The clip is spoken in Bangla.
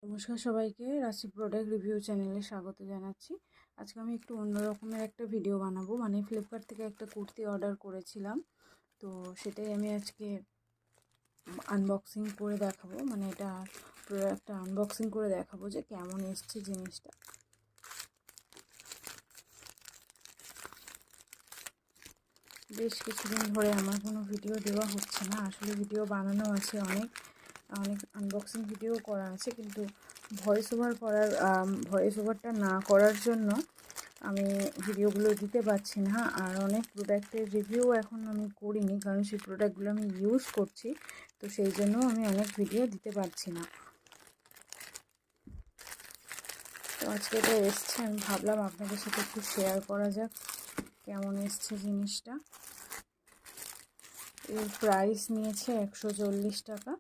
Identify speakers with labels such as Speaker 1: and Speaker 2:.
Speaker 1: নমস্কার সবাইকে, রাশি প্রোডাক্ট রিভিউ চ্যানেলে স্বাগত জানাচ্ছি। আজকে আমি একটু অন্য রকমের একটা ভিডিও বানাবো। ফ্লিপকার্ট থেকে একটা কুর্তি অর্ডার করেছিলাম, তো সেটাই আমি আজকে আনবক্সিং করে দেখাবো। এটা প্রোডাক্টটা আনবক্সিং করে দেখাবো যে কেমন এসছে জিনিসটা। বেশ কিছুদিন ধরে আমার কোনো ভিডিও দেওয়া হচ্ছে না। আসলে ভিডিও বানানো আছে, অনেক আনবক্সিং ভিডিও করা আছে, কিন্তু ভয়েস ওভারটা না করার জন্য আমি ভিডিওগুলো দিতে পারছি না। আর অনেক প্রোডাক্টের রিভিউ এখন আমি করিনি, কারণ সেই প্রোডাক্টগুলো আমি ইউজ করছি, তো সেই জন্য আমি অনেক ভিডিও দিতে পারছি না। তো আজকে এটা এসছে, আমি ভাবলাম আপনাদের সাথে একটু শেয়ার করা যাক কেমন এসছে জিনিসটা। এর প্রাইস নিয়েছে 140 টাকা।